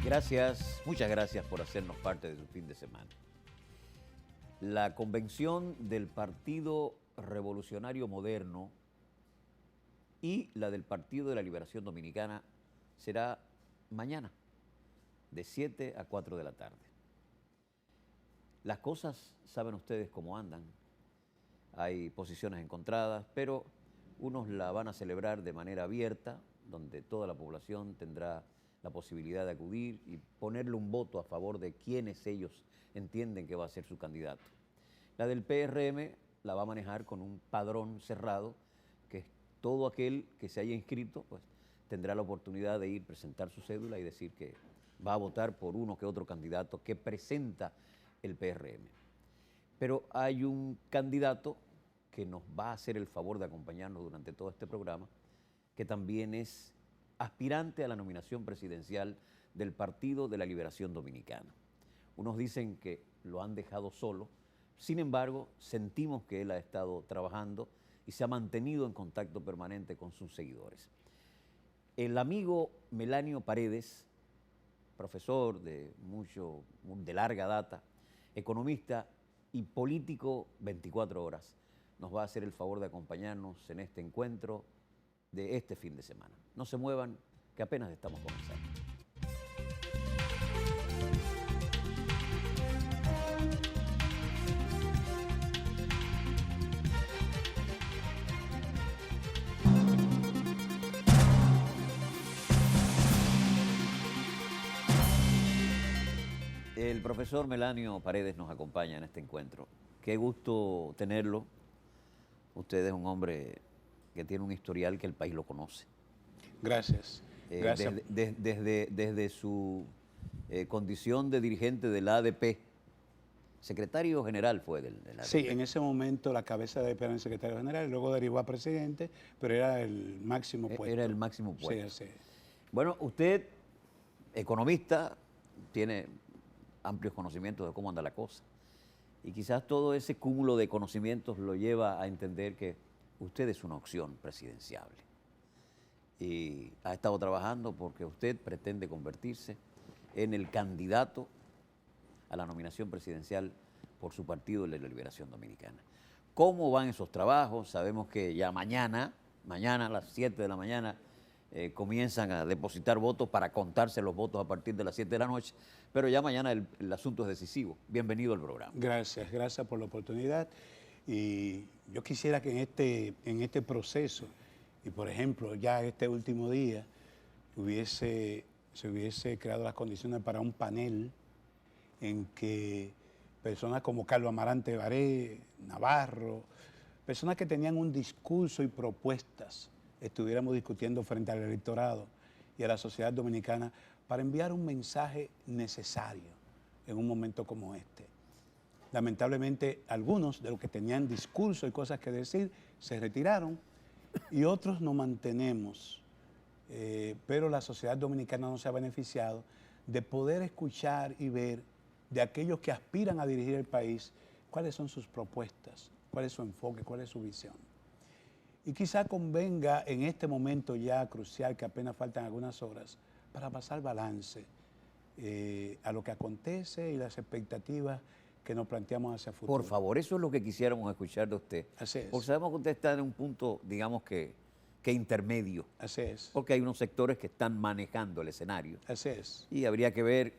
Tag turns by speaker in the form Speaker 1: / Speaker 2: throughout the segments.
Speaker 1: Gracias, muchas gracias por hacernos parte de su fin de semana. La convención del Partido Revolucionario Moderno y la del Partido de la Liberación Dominicana será mañana, de 7 a 4 de la tarde. Las cosas, saben ustedes cómo andan. Hay posiciones encontradas, pero unos la van a celebrar de manera abierta, donde toda la población tendrá la posibilidad de acudir y ponerle un voto a favor de quienes ellos entienden que va a ser su candidato. La del PRM la va a manejar con un padrón cerrado, que es todo aquel que se haya inscrito, pues tendrá la oportunidad de ir, presentar su cédula y decir que va a votar por uno que otro candidato que presenta el PRM. Pero hay un candidato que nos va a hacer el favor de acompañarnos durante todo este programa, que también es aspirante a la nominación presidencial del Partido de la Liberación Dominicana. Unos dicen que lo han dejado solo, sin embargo, sentimos que él ha estado trabajando y se ha mantenido en contacto permanente con sus seguidores. El amigo Melanio Paredes, profesor de larga data, economista y político 24 horas, nos va a hacer el favor de acompañarnos en este encuentro de este fin de semana. No se muevan, que apenas estamos comenzando. El profesor Melanio Paredes nos acompaña en este encuentro. Qué gusto tenerlo. Usted es un hombre que tiene un historial que el país lo conoce.
Speaker 2: Gracias. Gracias.
Speaker 1: Desde su condición de dirigente del ADP, secretario general fue del ADP.
Speaker 2: Sí, en ese momento la cabeza de ADP era el secretario general, luego derivó a presidente, pero era el máximo puesto.
Speaker 1: Era el máximo puesto.
Speaker 2: Sí, sí.
Speaker 1: Bueno, usted, economista, tiene amplios conocimientos de cómo anda la cosa. Y quizás todo ese cúmulo de conocimientos lo lleva a entender que usted es una opción presidenciable. Y ha estado trabajando porque usted pretende convertirse en el candidato a la nominación presidencial por su Partido de la Liberación Dominicana. ¿Cómo van esos trabajos? Sabemos que ya mañana a las 7 de la mañana, comienzan a depositar votos para contarse los votos a partir de las 7 de la noche, pero ya mañana el asunto es decisivo. Bienvenido al programa.
Speaker 2: Gracias por la oportunidad. Y yo quisiera que en este proceso, y por ejemplo ya este último día, se hubiese creado las condiciones para un panel en que personas como Carlos Amarante Baré, Navarro, personas que tenían un discurso y propuestas, estuviéramos discutiendo frente al electorado y a la sociedad dominicana para enviar un mensaje necesario en un momento como este. Lamentablemente, algunos de los que tenían discurso y cosas que decir se retiraron y otros nos mantenemos, pero la sociedad dominicana no se ha beneficiado de poder escuchar y ver de aquellos que aspiran a dirigir el país cuáles son sus propuestas, cuál es su enfoque, cuál es su visión. Y quizá convenga en este momento ya crucial, que apenas faltan algunas horas, para pasar balance a lo que acontece y las expectativas que nos planteamos hacia el futuro.
Speaker 1: Por favor, eso es lo que quisiéramos escuchar de usted.
Speaker 2: Así es.
Speaker 1: Porque sabemos que usted está en un punto, digamos que intermedio.
Speaker 2: Así es.
Speaker 1: Porque hay unos sectores que están manejando el escenario.
Speaker 2: Así es.
Speaker 1: Y habría que ver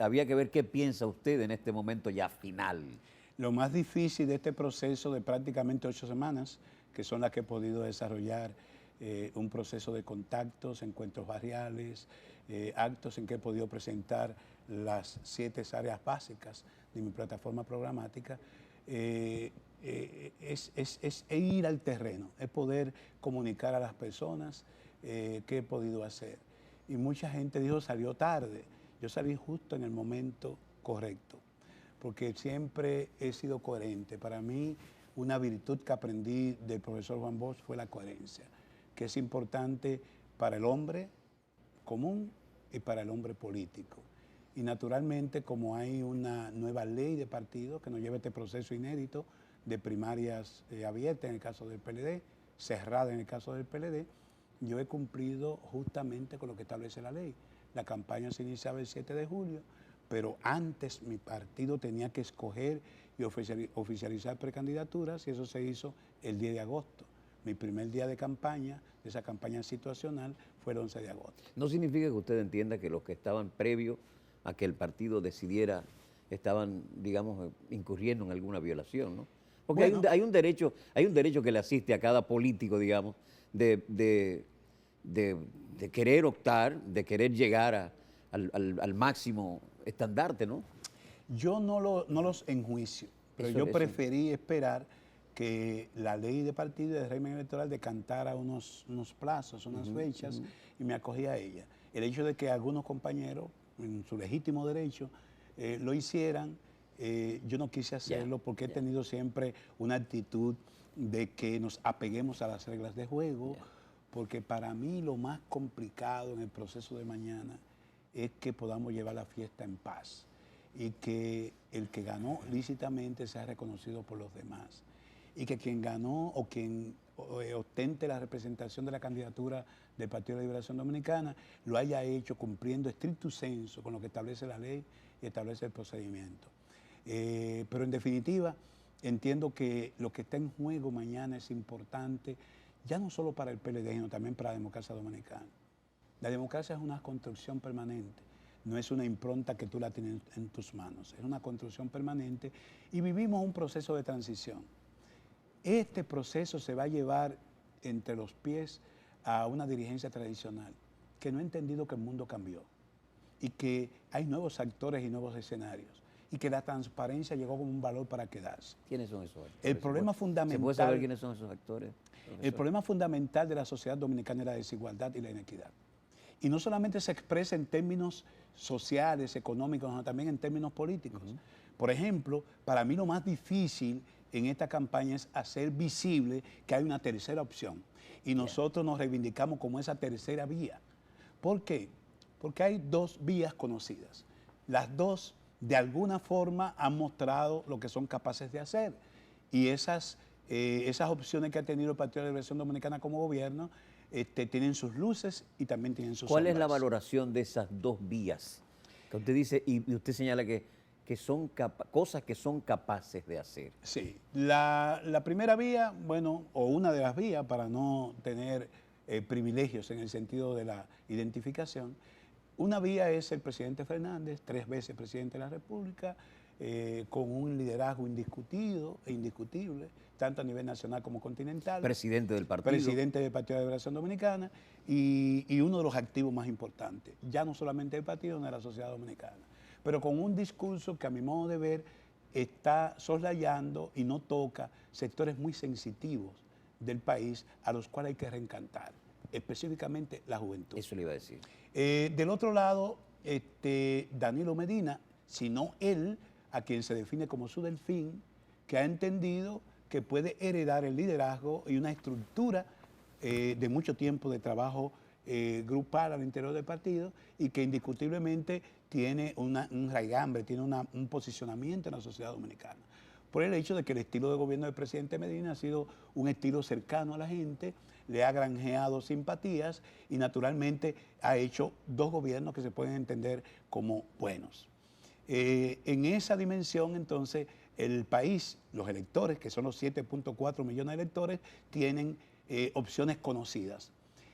Speaker 1: qué piensa usted en este momento ya final.
Speaker 2: Lo más difícil de este proceso de prácticamente 8 semanas, que son las que he podido desarrollar, un proceso de contactos, encuentros barriales, actos en que he podido presentar las 7 áreas básicas de mi plataforma programática, es ir al terreno, es poder comunicar a las personas qué he podido hacer. Y mucha gente dijo, salió tarde. Yo salí justo en el momento correcto, porque siempre he sido coherente. Para mí, una virtud que aprendí del profesor Juan Bosch fue la coherencia, que es importante para el hombre común y para el hombre político. Y naturalmente, como hay una nueva ley de partido que nos lleva a este proceso inédito de primarias abiertas en el caso del PLD, cerrada en el caso del PLD, yo he cumplido justamente con lo que establece la ley. la campaña se iniciaba el 7 de julio, pero antes mi partido tenía que escoger y oficializar precandidaturas y eso se hizo el 10 de agosto. Mi primer día de campaña, de esa campaña situacional, fue el 11 de agosto.
Speaker 1: No significa que usted entienda que los que estaban previo a que el partido decidiera estaban, digamos, incurriendo en alguna violación, ¿no? Porque
Speaker 2: Bueno,
Speaker 1: hay un derecho que le asiste a cada político, digamos, de querer optar, de querer llegar al máximo estandarte, ¿no?
Speaker 2: yo no los enjuicio, pero yo preferí esperar que la ley de partido y de régimen electoral decantara unos plazos, unas fechas, y me acogí a ella. El hecho de que algunos compañeros, en su legítimo derecho, lo hicieran, yo no quise hacerlo porque he tenido siempre una actitud de que nos apeguemos a las reglas de juego, porque para mí lo más complicado en el proceso de mañana es que podamos llevar la fiesta en paz y que el que ganó lícitamente sea reconocido por los demás y que quien ganó o quien ostente la representación de la candidatura del Partido de la Liberación Dominicana lo haya hecho cumpliendo estricto sensu con lo que establece la ley y establece el procedimiento. Pero en definitiva, entiendo que lo que está en juego mañana es importante, ya no solo para el PLD, sino también para la democracia dominicana. La democracia es una construcción permanente, no es una impronta que tú la tienes en tus manos, es una construcción permanente y vivimos un proceso de transición. Este proceso se va a llevar entre los pies a una dirigencia tradicional que no ha entendido que el mundo cambió y que hay nuevos actores y nuevos escenarios y que la transparencia llegó como un valor para quedarse.
Speaker 1: ¿Quiénes son esos actores?
Speaker 2: El problema fundamental,
Speaker 1: ¿Se puede saber quiénes son esos actores, profesor?
Speaker 2: El problema fundamental de la sociedad dominicana es la desigualdad y la inequidad. Y no solamente se expresa en términos sociales, económicos, sino también en términos políticos. Por ejemplo, para mí lo más difícil en esta campaña es hacer visible que hay una tercera opción. Y nosotros nos reivindicamos como esa tercera vía. ¿Por qué? Porque hay dos vías conocidas. Las dos, de alguna forma, han mostrado lo que son capaces de hacer. Y esas opciones que ha tenido el Partido de la Liberación Dominicana como gobierno tienen sus luces y también tienen sus
Speaker 1: ¿Cuál
Speaker 2: sombras.
Speaker 1: es la valoración de esas dos vías? Que usted dice, y usted señala que son cosas que son capaces de hacer.
Speaker 2: Sí, la primera vía, bueno, o una de las vías para no tener privilegios en el sentido de la identificación, una vía es el presidente Fernández, 3 veces presidente de la República, con un liderazgo indiscutido e indiscutible, tanto a nivel nacional como continental.
Speaker 1: Presidente del partido.
Speaker 2: Presidente del Partido de la Liberación Dominicana y uno de los activos más importantes, ya no solamente del partido, sino de la sociedad dominicana. Pero con un discurso que a mi modo de ver está soslayando y no toca sectores muy sensitivos del país a los cuales hay que reencantar, específicamente la juventud.
Speaker 1: Eso le iba a decir.
Speaker 2: Del otro lado, Danilo Medina, sino él, a quien se define como su delfín, que ha entendido que puede heredar el liderazgo y una estructura de mucho tiempo de trabajo grupal al interior del partido y que indiscutiblemente tiene un raigambre, tiene un posicionamiento en la sociedad dominicana. Por el hecho de que el estilo de gobierno del presidente Medina ha sido un estilo cercano a la gente, le ha granjeado simpatías y naturalmente ha hecho 2 gobiernos que se pueden entender como buenos. En esa dimensión, entonces, el país, los electores, que son los 7.4 millones de electores, tienen opciones conocidas.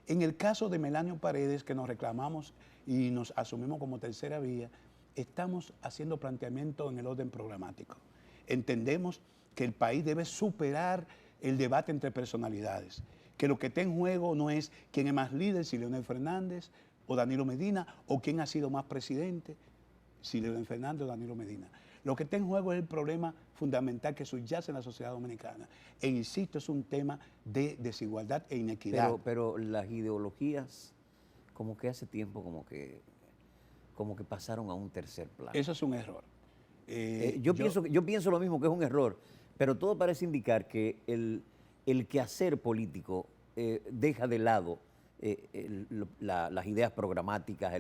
Speaker 2: En el caso de Melanio Paredes, que nos reclamamos y nos asumimos como tercera vía, estamos haciendo planteamiento en el orden programático. Entendemos que el país debe superar el debate entre personalidades, que lo que está en juego no es quién es más líder, si Leonel Fernández o Danilo Medina, o quién ha sido más presidente, si Leonel Fernández o Danilo Medina. Lo que está en juego es el problema fundamental que subyace en la sociedad dominicana. E insisto, es un tema de desigualdad e inequidad.
Speaker 1: Pero las ideologías, como que hace tiempo, como que pasaron a un tercer plano.
Speaker 2: Eso es un error.
Speaker 1: Yo pienso lo mismo, que es un error, pero todo parece indicar que el quehacer político deja de lado las ideas programáticas,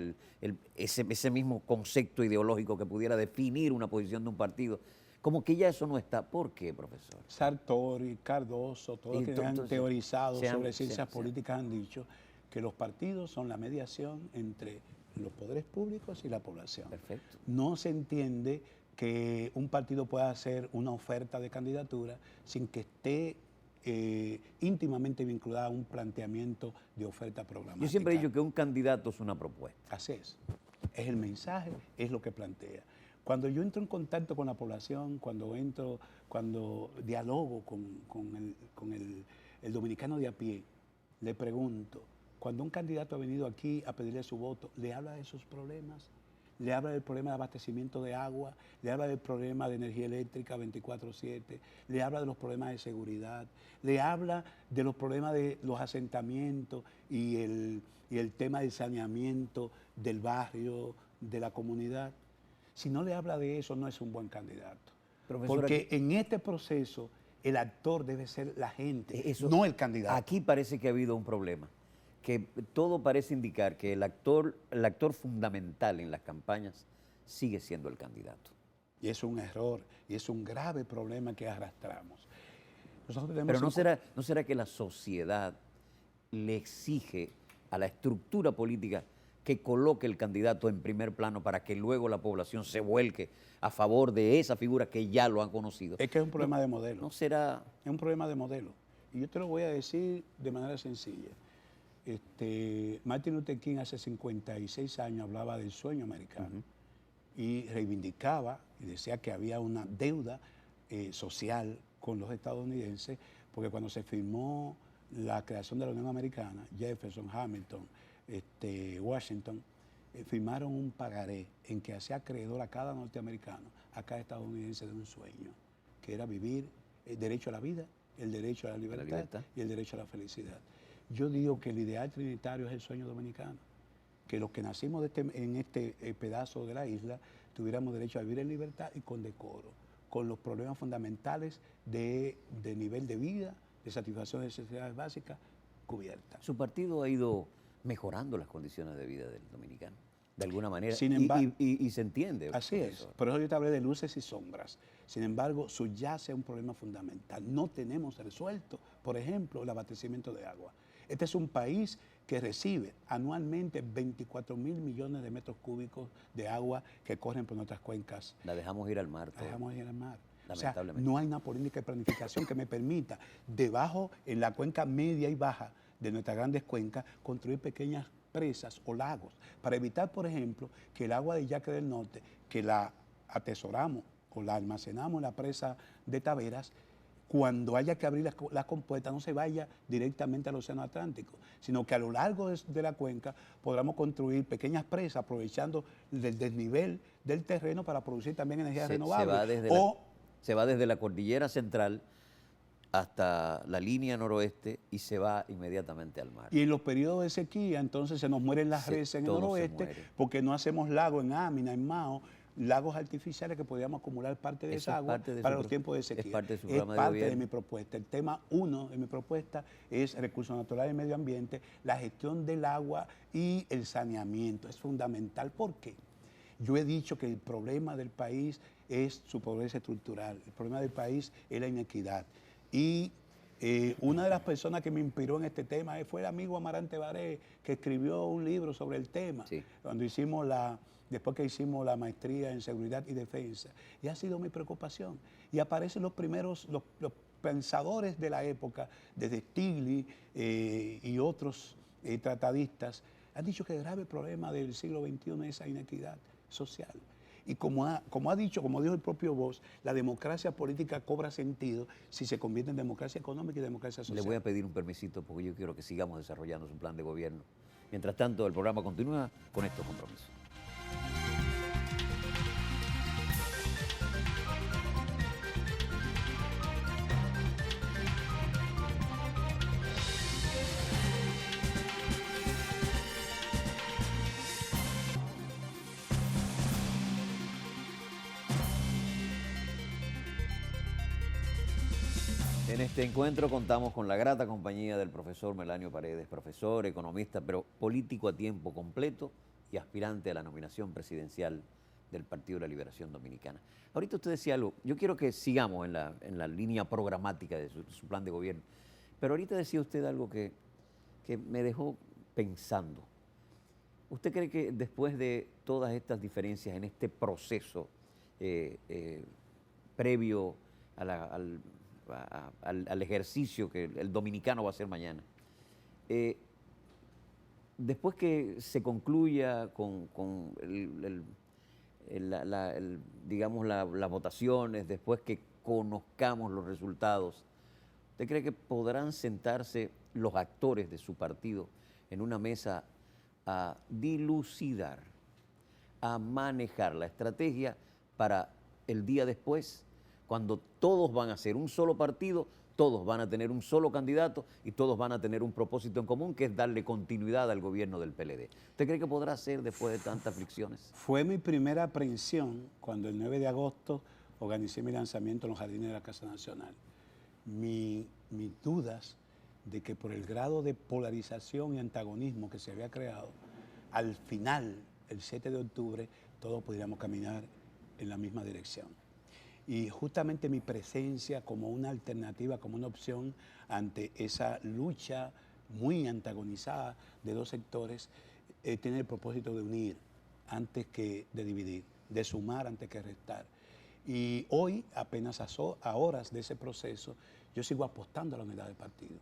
Speaker 1: ese mismo concepto ideológico que pudiera definir una posición de un partido. Como que ya eso no está. ¿Por qué, profesor?
Speaker 2: Sartori, Cardoso, todos los que han teorizado sobre ciencias políticas han dicho que los partidos son la mediación entre los poderes públicos y la población.
Speaker 1: Perfecto.
Speaker 2: No se entiende que un partido pueda hacer una oferta de candidatura sin que esté íntimamente vinculada a un planteamiento de oferta programática.
Speaker 1: Yo siempre he dicho que un candidato es una propuesta.
Speaker 2: Así es el mensaje, es lo que plantea. Cuando yo entro en contacto con la población, cuando dialogo con el dominicano de a pie, le pregunto, cuando un candidato ha venido aquí a pedirle su voto, ¿le habla de sus problemas? ¿Le habla del problema de abastecimiento de agua? ¿Le habla del problema de energía eléctrica 24/7? ¿Le habla de los problemas de seguridad? ¿Le habla de los problemas de los asentamientos y el tema del saneamiento del barrio, de la comunidad? Si no le habla de eso, no es un buen candidato.
Speaker 1: Profesor,
Speaker 2: porque en este proceso el actor debe ser la gente,
Speaker 1: eso,
Speaker 2: no el candidato.
Speaker 1: Aquí parece que ha habido un problema, que todo parece indicar que el actor fundamental en las campañas sigue siendo el candidato.
Speaker 2: Y es un error, y es un grave problema que arrastramos.
Speaker 1: Pero ¿no será que la sociedad le exige a la estructura política que coloque el candidato en primer plano para que luego la población se vuelque a favor de esa figura que ya lo han conocido?
Speaker 2: Es que es un problema de modelo.
Speaker 1: ¿No será?
Speaker 2: Es un problema de modelo. Y yo te lo voy a decir de manera sencilla. Martin Luther King hace 56 años hablaba del sueño americano y reivindicaba y decía que había una deuda social con los estadounidenses, porque cuando se firmó la creación de la Unión Americana, Jefferson, Hamilton, Washington, firmaron un pagaré en que hacía acreedor a cada norteamericano, a cada estadounidense, de un sueño, que era vivir el derecho a la vida, el derecho a la libertad y el derecho a la felicidad. Yo digo que el ideal trinitario es el sueño dominicano, que los que nacimos en este pedazo de la isla tuviéramos derecho a vivir en libertad y con decoro, con los problemas fundamentales de nivel de vida, de satisfacción de necesidades básicas cubiertas.
Speaker 1: Su partido ha ido mejorando las condiciones de vida del dominicano, de alguna manera,
Speaker 2: Sin embargo,
Speaker 1: y se entiende.
Speaker 2: Así
Speaker 1: profesor.
Speaker 2: es, por eso yo te hablé de luces y sombras. Sin embargo, subyace un problema fundamental. No tenemos resuelto, por ejemplo, el abastecimiento de agua. Este es un país que recibe anualmente 24 mil millones de metros cúbicos de agua que corren por nuestras cuencas.
Speaker 1: La dejamos ir al mar.
Speaker 2: La dejamos ir al mar. O sea,
Speaker 1: Lamentablemente.
Speaker 2: no hay una política de planificación que me permita, debajo, en la cuenca media y baja de nuestras grandes cuencas, construir pequeñas presas o lagos, para evitar, por ejemplo, que el agua de Yaque del Norte, que la atesoramos o la almacenamos en la presa de Taveras, cuando haya que abrir las compuertas, no se vaya directamente al Océano Atlántico, sino que a lo largo de la cuenca podamos construir pequeñas presas aprovechando el desnivel del terreno para producir también energía renovable.
Speaker 1: Se va desde la cordillera central hasta la línea noroeste y se va inmediatamente al mar.
Speaker 2: Y en los periodos de sequía, entonces se nos mueren las reses en el noroeste porque no hacemos lagos en Ámina, en Mao, lagos artificiales que podríamos acumular parte de esa agua para los tiempos de sequía.
Speaker 1: Es parte de su
Speaker 2: es
Speaker 1: programa
Speaker 2: parte
Speaker 1: de gobierno.
Speaker 2: de mi propuesta. El tema 1 de mi propuesta es recursos naturales y medio ambiente, la gestión del agua y el saneamiento. Es fundamental. ¿Por qué? Yo he dicho que el problema del país es su pobreza estructural. El problema del país es la inequidad. Y una de las personas que me inspiró en este tema fue el amigo Amarante Baré, que escribió un libro sobre el tema, después que hicimos la maestría en seguridad y defensa. Y ha sido mi preocupación. Y aparecen los pensadores de la época, desde Stiglitz y otros tratadistas, han dicho que el grave problema del siglo XXI es esa inequidad social. Y como dijo el propio Bosch, la democracia política cobra sentido si se convierte en democracia económica y democracia social.
Speaker 1: Le voy a pedir un permisito porque yo quiero que sigamos desarrollando su plan de gobierno. Mientras tanto, el programa continúa con estos compromisos. En este encuentro contamos con la grata compañía del profesor Melanio Paredes, profesor, economista, pero político a tiempo completo y aspirante a la nominación presidencial del Partido de la Liberación Dominicana. Ahorita usted decía algo, yo quiero que sigamos en la línea programática de su plan de gobierno, pero ahorita decía usted algo que me dejó pensando. ¿Usted cree que después de todas estas diferencias en este proceso previo al ejercicio que el dominicano va a hacer mañana, después que se concluya con digamos, las votaciones, después que conozcamos los resultados, ¿usted cree que podrán sentarse los actores de su partido en una mesa a dilucidar, a manejar la estrategia para el día después, cuando todos van a ser un solo partido, todos van a tener un solo candidato y todos van a tener un propósito en común, que es darle continuidad al gobierno del PLD? ¿Usted cree que podrá ser después de tantas fricciones?
Speaker 2: Fue mi primera aprehensión cuando el 9 de agosto organicé mi lanzamiento en los jardines de la Casa Nacional. Mis dudas de que por el grado de polarización y antagonismo que se había creado, al final, el 7 de octubre, todos pudiéramos caminar en la misma dirección. Y justamente mi presencia como una alternativa, como una opción ante esa lucha muy antagonizada de dos sectores, tiene el propósito de unir antes que de dividir, de sumar antes que restar. Y hoy, apenas a horas de ese proceso, yo sigo apostando a la unidad del partido.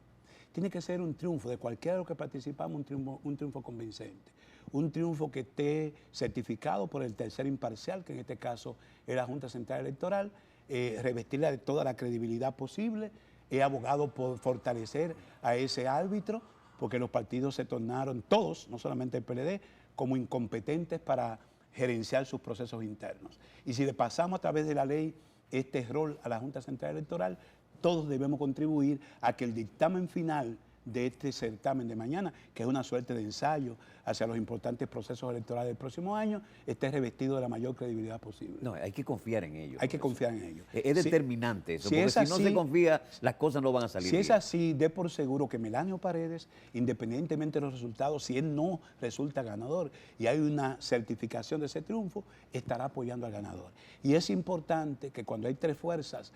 Speaker 2: Tiene que ser un triunfo de cualquiera de los que participamos, un triunfo convincente, un triunfo que esté certificado por el tercer imparcial, que en este caso es la Junta Central Electoral, revestirla de toda la credibilidad posible. He abogado por fortalecer a ese árbitro, porque los partidos se tornaron todos, no solamente el PLD, como incompetentes para gerenciar sus procesos internos. Y si le pasamos a través de la ley este rol a la Junta Central Electoral, todos debemos contribuir a que el dictamen final de este certamen de mañana, que es una suerte de ensayo hacia los importantes procesos electorales del próximo año, esté revestido de la mayor credibilidad posible.
Speaker 1: No, hay que confiar en ellos.
Speaker 2: Hay que confiar en ellos.
Speaker 1: Es determinante eso,
Speaker 2: si
Speaker 1: porque
Speaker 2: es
Speaker 1: si
Speaker 2: así,
Speaker 1: no se confía, las cosas no van a salir
Speaker 2: Si es
Speaker 1: bien.
Speaker 2: así, dé por seguro que Melanio Paredes, independientemente de los resultados, si él no resulta ganador y hay una certificación de ese triunfo, estará apoyando al ganador. Y es importante que cuando hay tres fuerzas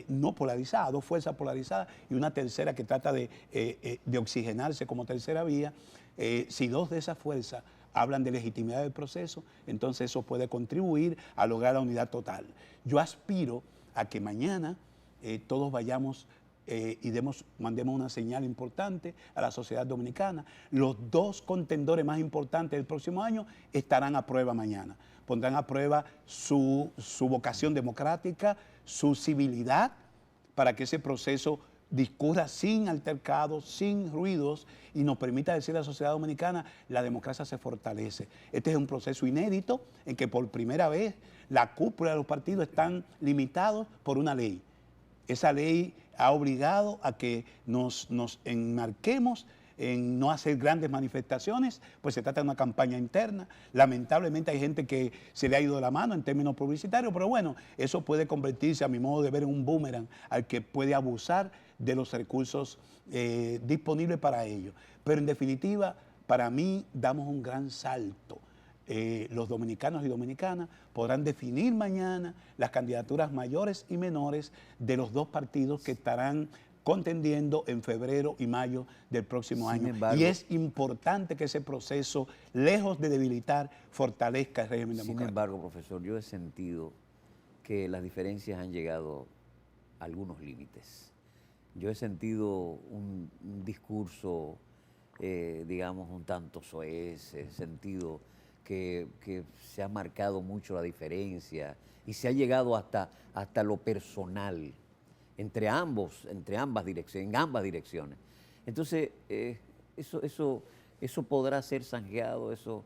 Speaker 2: no polarizadas, dos fuerzas polarizadas y una tercera que trata de oxigenarse como tercera vía, si dos de esas fuerzas hablan de legitimidad del proceso, entonces eso puede contribuir a lograr la unidad total. Yo aspiro a que mañana todos vayamos y mandemos una señal importante a la sociedad dominicana. Los dos contendores más importantes del próximo año estarán a prueba mañana. Pondrán a prueba su vocación democrática, su civilidad, para que ese proceso discurra sin altercados, sin ruidos, y nos permita decir a la sociedad dominicana: la democracia se fortalece. Este es un proceso inédito en que por primera vez la cúpula de los partidos están limitados por una ley. Esa ley ha obligado a que nos enmarquemos en no hacer grandes manifestaciones, pues se trata de una campaña interna. Lamentablemente hay gente que se le ha ido de la mano en términos publicitarios, pero bueno, eso puede convertirse, a mi modo de ver, en un boomerang al que puede abusar de los recursos disponibles para ello. Pero en definitiva, para mí damos un gran salto. Los dominicanos y dominicanas podrán definir mañana las candidaturas mayores y menores de los dos partidos que estarán contendiendo en febrero y mayo del próximo año.
Speaker 1: Embargo,
Speaker 2: y es importante que ese proceso, lejos de debilitar, fortalezca el régimen democrático.
Speaker 1: Sin embargo, profesor, yo he sentido que las diferencias han llegado a algunos límites. Yo he sentido un discurso, digamos, un tanto soez, he sentido que se ha marcado mucho la diferencia y se ha llegado hasta lo personal entre ambas direcciones. Entonces, eso podrá ser zanjeado, eso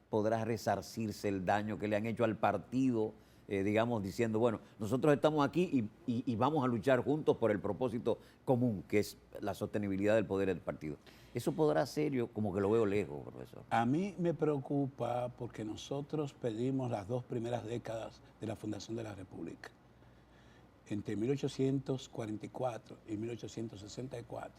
Speaker 1: podrá resarcirse el daño que le han hecho al partido, digamos, diciendo, bueno, nosotros estamos aquí y vamos a luchar juntos por el propósito común, que es la sostenibilidad del poder del partido. Eso podrá ser, yo como que lo veo lejos, profesor.
Speaker 2: A mí me preocupa porque nosotros perdimos las dos primeras décadas de la fundación de la República. Entre 1844 y 1864,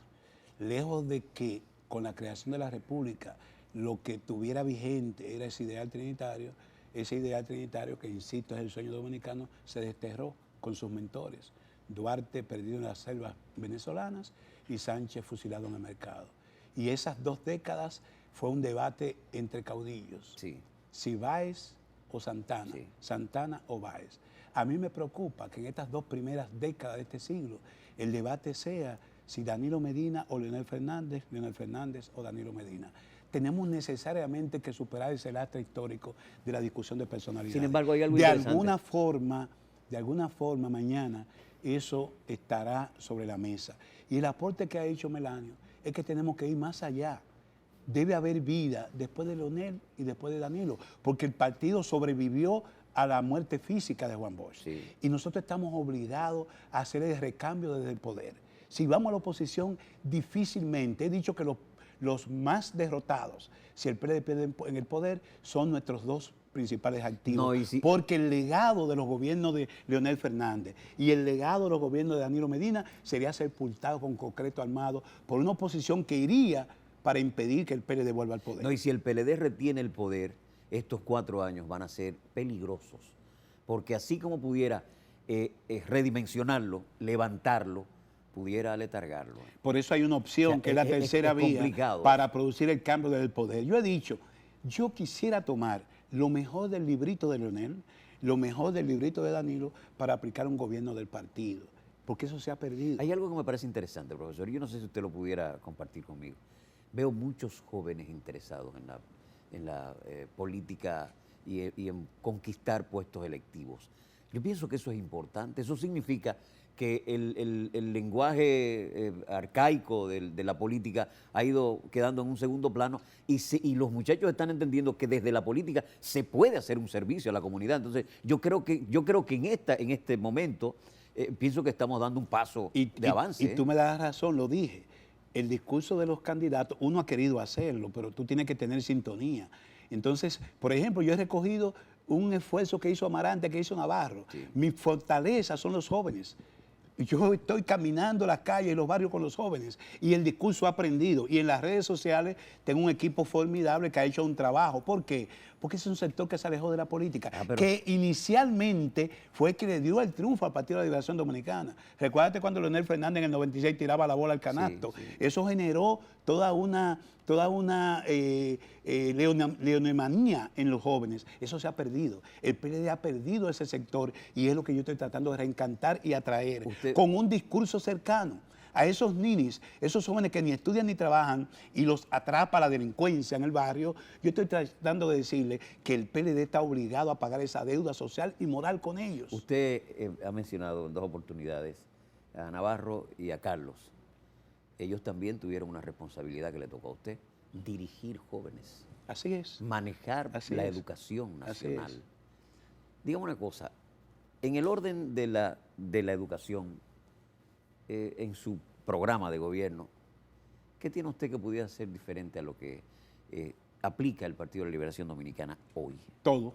Speaker 2: lejos de que con la creación de la República lo que tuviera vigente era ese ideal trinitario que, insisto, es el sueño dominicano, se desterró con sus mentores. Duarte perdido en las selvas venezolanas y Sánchez fusilado en el mercado. Y esas dos décadas fue un debate entre caudillos.
Speaker 1: Sí.
Speaker 2: Si Báez o Santana,
Speaker 1: Sí.
Speaker 2: Santana o Báez. A mí me preocupa que en estas 2 primeras décadas de este siglo el debate sea si Danilo Medina o Leonel Fernández o Danilo Medina. Tenemos necesariamente que superar ese lastre histórico de la discusión de personalidades.
Speaker 1: Sin embargo, hay algo
Speaker 2: de
Speaker 1: interesante.
Speaker 2: alguna forma mañana eso estará sobre la mesa. Y el aporte que ha hecho Melanio es que tenemos que ir más allá. Debe haber vida después de Leonel y después de Danilo, porque el partido sobrevivió a la muerte física de Juan Bosch.
Speaker 1: Sí.
Speaker 2: Y nosotros estamos obligados a hacer el recambio desde el poder. Si vamos a la oposición, difícilmente, he dicho que los más derrotados, si el PLD pierde en el poder, son nuestros 2 principales activos.
Speaker 1: No, y si-
Speaker 2: Porque el legado de los gobiernos de Leonel Fernández y el legado de los gobiernos de Danilo Medina sería sepultado con concreto armado por una oposición que iría para impedir que el PLD vuelva al poder.
Speaker 1: No, y si el PLD retiene el poder, estos 4 años van a ser peligrosos, porque así como pudiera redimensionarlo, levantarlo, pudiera aletargarlo.
Speaker 2: Por eso hay una opción,
Speaker 1: O sea,
Speaker 2: que es la tercera vía,
Speaker 1: complicado.
Speaker 2: para producir el cambio del poder. Yo he dicho, yo quisiera tomar lo mejor del librito de Leonel, lo mejor del librito de Danilo, para aplicar un gobierno del partido, porque eso se ha perdido.
Speaker 1: Hay algo que me parece interesante, profesor, yo no sé si usted lo pudiera compartir conmigo. Veo muchos jóvenes interesados en la política y en conquistar puestos electivos. Yo pienso que eso es importante. Eso significa que el lenguaje arcaico de la política ha ido quedando en un segundo plano y los muchachos están entendiendo que desde la política se puede hacer un servicio a la comunidad. Entonces, yo creo que en este momento pienso que estamos dando un paso de avance.
Speaker 2: Y tú me das razón, lo dije. El discurso de los candidatos, uno ha querido hacerlo, pero tú tienes que tener sintonía. Entonces, por ejemplo, yo he recogido un esfuerzo que hizo Amarante, que hizo Navarro.
Speaker 1: Sí.
Speaker 2: Mi fortaleza son los jóvenes. Yo estoy caminando las calles y los barrios con los jóvenes y el discurso ha aprendido. Y en las redes sociales tengo un equipo formidable que ha hecho un trabajo. ¿Por qué? Porque es un sector que se alejó de la política, que inicialmente fue que le dio el triunfo al Partido de la Liberación Dominicana. Recuérdate cuando Leonel Fernández en el 96 tiraba la bola al canasto.
Speaker 1: Sí, sí.
Speaker 2: Eso generó toda una leonemanía en los jóvenes. Eso se ha perdido. El PLD ha perdido ese sector y es lo que yo estoy tratando de reencantar y atraer con un discurso cercano a esos ninis, esos jóvenes que ni estudian ni trabajan y los atrapa la delincuencia en el barrio. Yo estoy tratando de decirle que el PLD está obligado a pagar esa deuda social y moral con ellos.
Speaker 1: Usted ha mencionado en 2 oportunidades a Navarro y a Carlos. Ellos también tuvieron una responsabilidad que le tocó a usted, dirigir jóvenes,
Speaker 2: Así es.
Speaker 1: manejar la educación nacional. Dígame una cosa, en el orden de la educación, en su programa de gobierno, ¿qué tiene usted que pudiera ser diferente a lo que aplica el Partido de la Liberación Dominicana hoy?
Speaker 2: Todo.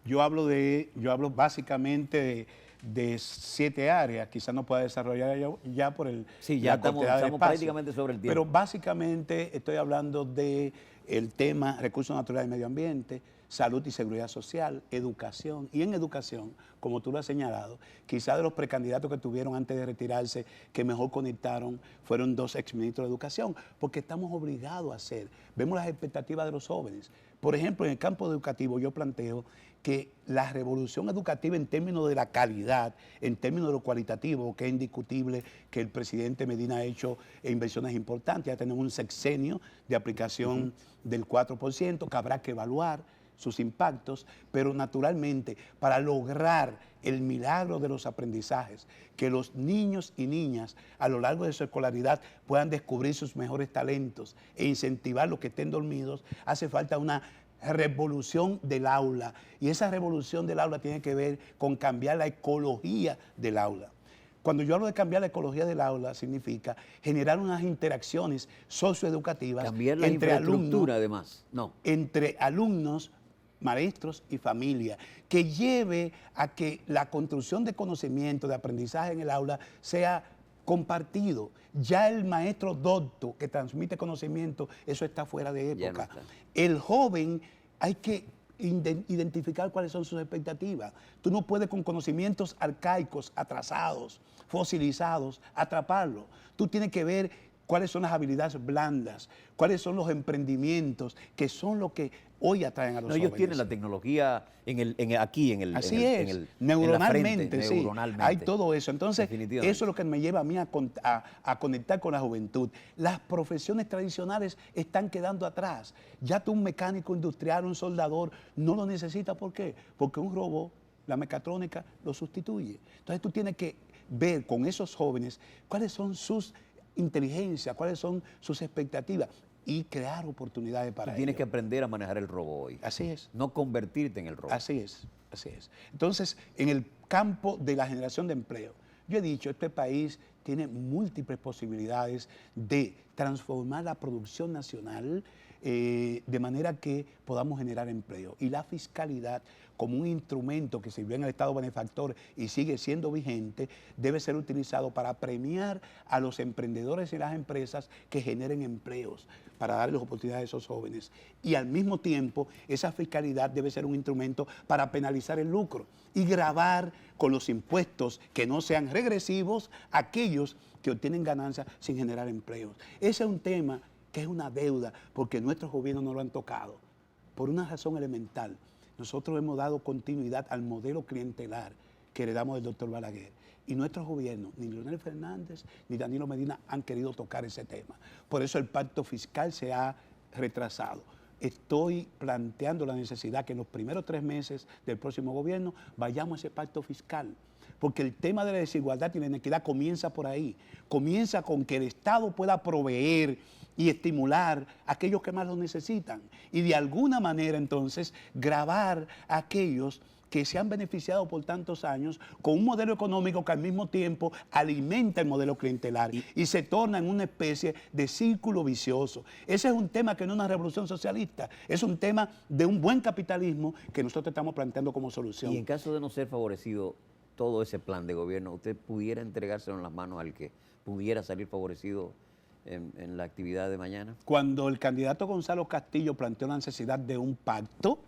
Speaker 2: Yo hablo básicamente de 7 áreas, quizás no pueda desarrollar ya por
Speaker 1: Sí, ya estamos
Speaker 2: espacio,
Speaker 1: prácticamente sobre el tiempo.
Speaker 2: Pero básicamente estoy hablando de el tema recursos naturales y medio ambiente, salud y seguridad social, educación. Y en educación, como tú lo has señalado, quizás de los precandidatos que tuvieron antes de retirarse, que mejor conectaron, fueron 2 exministros de educación, porque estamos obligados a hacer. Vemos las expectativas de los jóvenes. Por ejemplo, en el campo educativo yo planteo que la revolución educativa en términos de la calidad, en términos de lo cualitativo, que es indiscutible que el presidente Medina ha hecho inversiones importantes, ya tenemos un sexenio de aplicación del 4%, que habrá que evaluar sus impactos, pero naturalmente para lograr el milagro de los aprendizajes, que los niños y niñas a lo largo de su escolaridad puedan descubrir sus mejores talentos e incentivar los que estén dormidos, hace falta una revolución del aula. Y esa revolución del aula tiene que ver con cambiar la ecología del aula. Cuando yo hablo de cambiar la ecología del aula, significa generar unas interacciones socioeducativas
Speaker 1: Cambiar la
Speaker 2: entre
Speaker 1: infraestructura,
Speaker 2: alumnos,
Speaker 1: además. No.
Speaker 2: entre alumnos, maestros y familia, que lleve a que la construcción de conocimiento, de aprendizaje en el aula sea compartido. Ya el maestro docto que transmite conocimiento, eso está fuera de época.
Speaker 1: No está.
Speaker 2: El joven hay que identificar cuáles son sus expectativas. Tú no puedes con conocimientos arcaicos, atrasados, fosilizados, atraparlo. Tú tienes que ver cuáles son las habilidades blandas, cuáles son los emprendimientos que son lo que hoy atraen a los jóvenes.
Speaker 1: Ellos tienen la tecnología aquí en
Speaker 2: Así es, neuronalmente, sí. Hay todo eso. Entonces, eso es lo que me lleva a mí a conectar con la juventud. Las profesiones tradicionales están quedando atrás. Ya tú un mecánico industrial, un soldador, no lo necesitas. ¿Por qué? Porque un robot, la mecatrónica, lo sustituye. Entonces tú tienes que ver con esos jóvenes cuáles son sus inteligencias, cuáles son sus expectativas y crear oportunidades para ellos.
Speaker 1: Tienes que aprender a manejar el robot hoy.
Speaker 2: Así es.
Speaker 1: No convertirte en el robot.
Speaker 2: Así es. Entonces, en el campo de la generación de empleo, yo he dicho, este país tiene múltiples posibilidades de transformar la producción nacional de manera que podamos generar empleo. Y la fiscalidad, como un instrumento que sirvió en el Estado benefactor y sigue siendo vigente, debe ser utilizado para premiar a los emprendedores y las empresas que generen empleos, para darles oportunidades a esos jóvenes. Y al mismo tiempo, esa fiscalidad debe ser un instrumento para penalizar el lucro y gravar con los impuestos que no sean regresivos aquellos que obtienen ganancias sin generar empleos. Ese es un tema que es una deuda, porque nuestros gobiernos no lo han tocado, por una razón elemental. Nosotros hemos dado continuidad al modelo clientelar que heredamos del doctor Balaguer. Y nuestros gobiernos, ni Leonel Fernández ni Danilo Medina, han querido tocar ese tema. Por eso el pacto fiscal se ha retrasado. Estoy planteando la necesidad que en los primeros 3 meses del próximo gobierno vayamos a ese pacto fiscal. Porque el tema de la desigualdad y la inequidad comienza por ahí. Comienza con que el Estado pueda proveer y estimular a aquellos que más lo necesitan. Y de alguna manera entonces gravar a aquellos que se han beneficiado por tantos años con un modelo económico que al mismo tiempo alimenta el modelo clientelar y se torna en una especie de círculo vicioso. Ese es un tema que no es una revolución socialista, es un tema de un buen capitalismo que nosotros estamos planteando como solución.
Speaker 1: Y en caso de no ser favorecido todo ese plan de gobierno, ¿usted pudiera entregárselo en las manos al que pudiera salir favorecido en la actividad de mañana?
Speaker 2: Cuando el candidato Gonzalo Castillo planteó la necesidad de un pacto,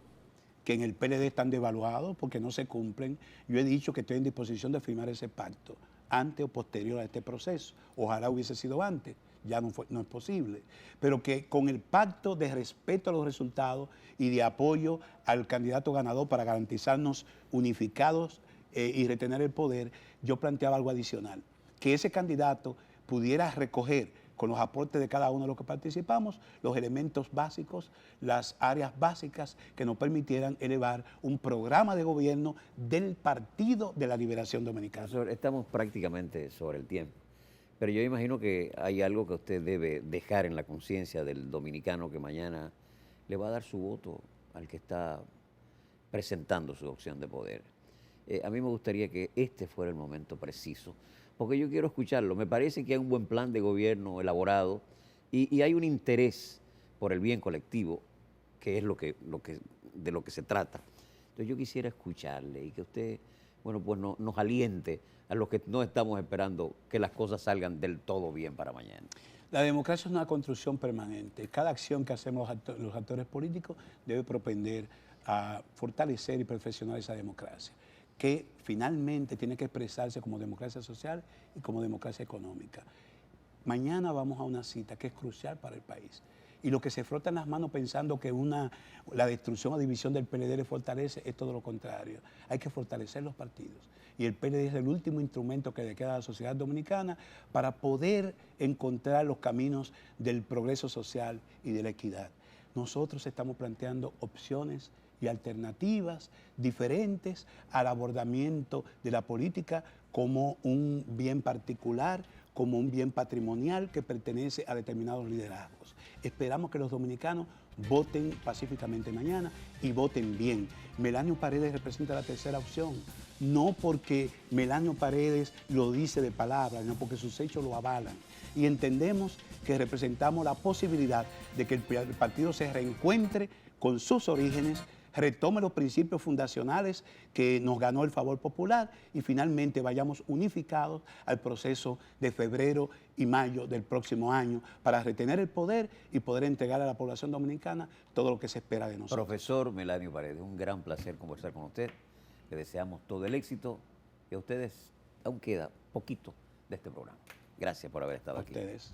Speaker 2: que en el PLD están devaluados porque no se cumplen, yo he dicho que estoy en disposición de firmar ese pacto, antes o posterior a este proceso. Ojalá hubiese sido antes, ya no es posible. Pero que con el pacto de respeto a los resultados y de apoyo al candidato ganador para garantizarnos unificados y retener el poder, yo planteaba algo adicional, que ese candidato pudiera recoger con los aportes de cada uno de los que participamos, los elementos básicos, las áreas básicas que nos permitieran elevar un programa de gobierno del Partido de la Liberación Dominicana.
Speaker 1: Profesor, estamos prácticamente sobre el tiempo, pero yo imagino que hay algo que usted debe dejar en la conciencia del dominicano que mañana le va a dar su voto al que está presentando su opción de poder. A mí me gustaría que este fuera el momento preciso, porque yo quiero escucharlo. Me parece que hay un buen plan de gobierno elaborado y hay un interés por el bien colectivo, que es de lo que se trata. Entonces yo quisiera escucharle y que usted, bueno, pues nos aliente a los que no estamos esperando que las cosas salgan del todo bien para mañana.
Speaker 2: La democracia es una construcción permanente. Cada acción que hacemos los actores políticos debe propender a fortalecer y perfeccionar esa democracia, que finalmente tiene que expresarse como democracia social y como democracia económica. Mañana vamos a una cita que es crucial para el país. Y lo que se frotan las manos pensando que la destrucción o división del PLD le fortalece es todo lo contrario. Hay que fortalecer los partidos. Y el PLD es el último instrumento que le queda a la sociedad dominicana para poder encontrar los caminos del progreso social y de la equidad. Nosotros estamos planteando opciones y alternativas diferentes al abordamiento de la política como un bien particular, como un bien patrimonial que pertenece a determinados liderazgos. Esperamos que los dominicanos voten pacíficamente mañana y voten bien. Melanio Paredes representa la tercera opción, no porque Melanio Paredes lo dice de palabras, sino porque sus hechos lo avalan. Y entendemos que representamos la posibilidad de que el partido se reencuentre con sus orígenes, retome los principios fundacionales que nos ganó el favor popular y finalmente vayamos unificados al proceso de febrero y mayo del próximo año para retener el poder y poder entregar a la población dominicana todo lo que se espera de nosotros.
Speaker 1: Profesor Melanio Paredes, un gran placer conversar con usted. Le deseamos todo el éxito y a ustedes aún queda poquito de este programa. Gracias por haber estado aquí.
Speaker 2: A ustedes.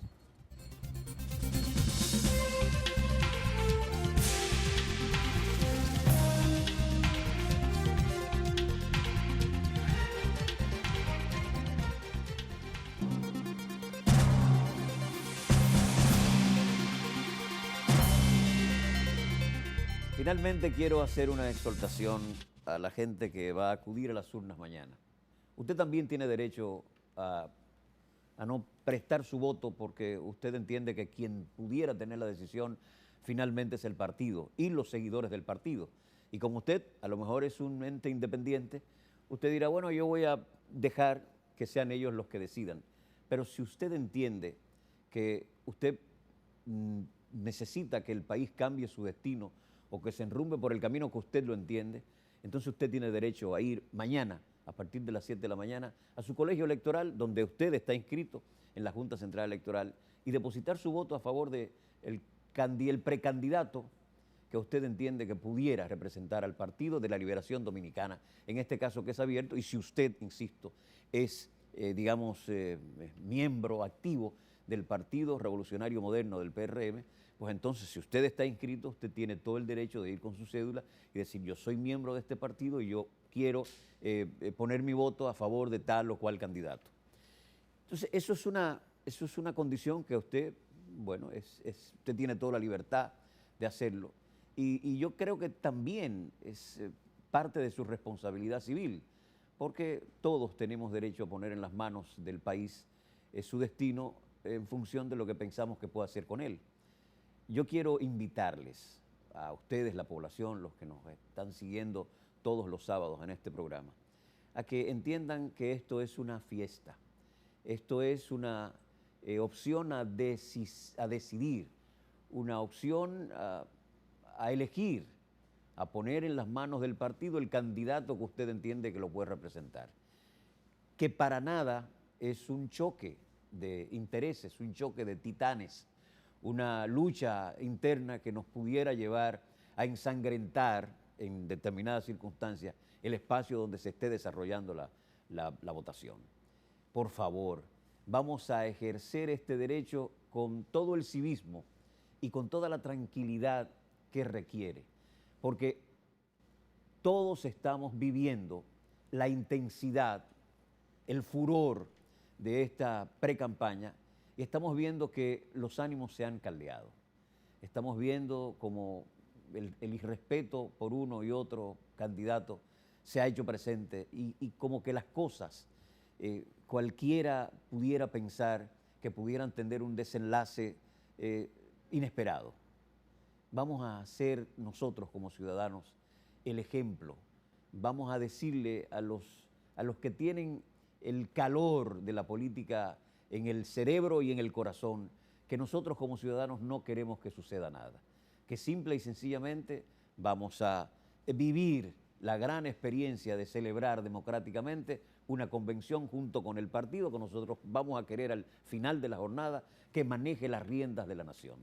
Speaker 1: Finalmente quiero hacer una exhortación a la gente que va a acudir a las urnas mañana. Usted también tiene derecho a no prestar su voto porque usted entiende que quien pudiera tener la decisión finalmente es el partido y los seguidores del partido. Y como usted a lo mejor es un ente independiente, usted dirá, bueno, yo voy a dejar que sean ellos los que decidan. Pero si usted entiende que usted necesita que el país cambie su destino o que se enrumbe por el camino que usted lo entiende, entonces usted tiene derecho a ir mañana, a partir de las 7 de la mañana, a su colegio electoral, donde usted está inscrito en la Junta Central Electoral, y depositar su voto a favor del el precandidato que usted entiende que pudiera representar al Partido de la Liberación Dominicana, en este caso que es abierto, y si usted, insisto, es, miembro activo del Partido Revolucionario Moderno del PRM, pues entonces si usted está inscrito, usted tiene todo el derecho de ir con su cédula y decir, yo soy miembro de este partido y yo quiero poner mi voto a favor de tal o cual candidato. Entonces, eso es una condición que usted, bueno, usted tiene toda la libertad de hacerlo. Y yo creo que también es parte de su responsabilidad civil, porque todos tenemos derecho a poner en las manos del país su destino en función de lo que pensamos que puede hacer con él. Yo quiero invitarles a ustedes, la población, los que nos están siguiendo todos los sábados en este programa, a que entiendan que esto es una fiesta, esto es una opción a decidir, una opción a elegir, a poner en las manos del partido el candidato que usted entiende que lo puede representar. Que para nada es un choque de intereses, un choque de titanes, una lucha interna que nos pudiera llevar a ensangrentar en determinadas circunstancias el espacio donde se esté desarrollando la votación. Por favor, vamos a ejercer este derecho con todo el civismo y con toda la tranquilidad que requiere, porque todos estamos viviendo la intensidad, el furor de esta precampaña y estamos viendo que los ánimos se han caldeado. Estamos viendo como el irrespeto por uno y otro candidato se ha hecho presente y como que las cosas, cualquiera pudiera pensar que pudieran tener un desenlace inesperado. Vamos a ser nosotros como ciudadanos el ejemplo. Vamos a decirle a los que tienen el calor de la política en el cerebro y en el corazón, que nosotros como ciudadanos no queremos que suceda nada, que simple y sencillamente vamos a vivir la gran experiencia de celebrar democráticamente una convención junto con el partido que nosotros vamos a querer al final de la jornada que maneje las riendas de la nación.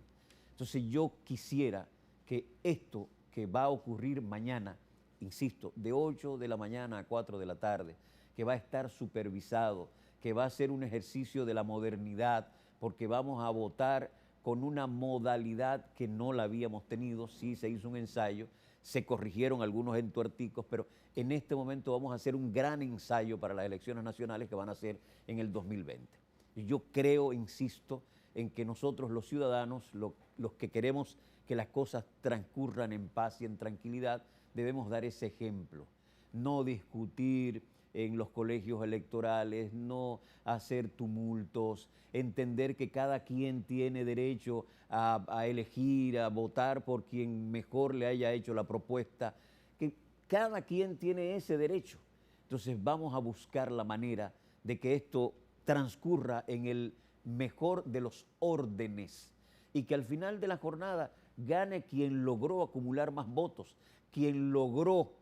Speaker 1: Entonces yo quisiera que esto que va a ocurrir mañana, insisto, de 8 de la mañana a 4 de la tarde, que va a estar supervisado, que va a ser un ejercicio de la modernidad, porque vamos a votar con una modalidad que no la habíamos tenido. Sí, se hizo un ensayo, se corrigieron algunos entuerticos, pero en este momento vamos a hacer un gran ensayo para las elecciones nacionales que van a ser en el 2020. Y yo creo, insisto, en que nosotros los ciudadanos, los que queremos que las cosas transcurran en paz y en tranquilidad, debemos dar ese ejemplo. No discutir en los colegios electorales, no hacer tumultos, entender que cada quien tiene derecho a elegir, a votar por quien mejor le haya hecho la propuesta, que cada quien tiene ese derecho. Entonces vamos a buscar la manera de que esto transcurra en el mejor de los órdenes y que al final de la jornada gane quien logró acumular más votos, quien logró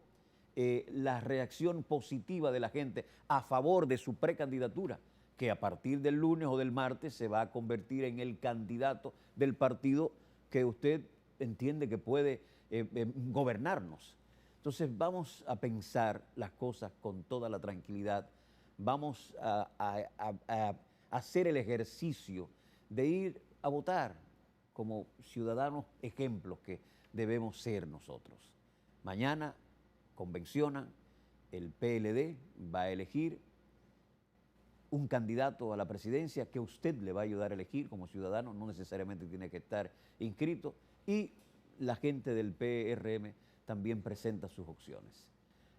Speaker 1: la reacción positiva de la gente a favor de su precandidatura, que a partir del lunes o del martes se va a convertir en el candidato del partido que usted entiende que puede gobernarnos. Entonces vamos a pensar las cosas con toda la tranquilidad, vamos a hacer el ejercicio de ir a votar como ciudadanos ejemplos que debemos ser nosotros. Mañana convencionan, el PLD va a elegir un candidato a la presidencia que usted le va a ayudar a elegir como ciudadano, no necesariamente tiene que estar inscrito, y la gente del PRM también presenta sus opciones.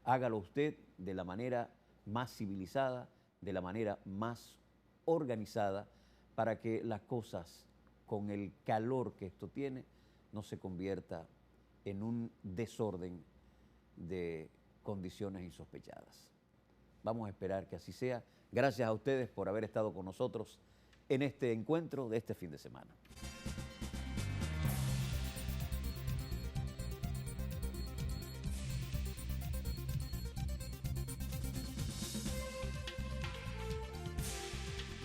Speaker 1: Hágalo usted de la manera más civilizada, de la manera más organizada, para que las cosas, con el calor que esto tiene, no se convierta en un desorden de condiciones insospechadas. Vamos a esperar que así sea. Gracias a ustedes por haber estado con nosotros en este encuentro de este fin de semana.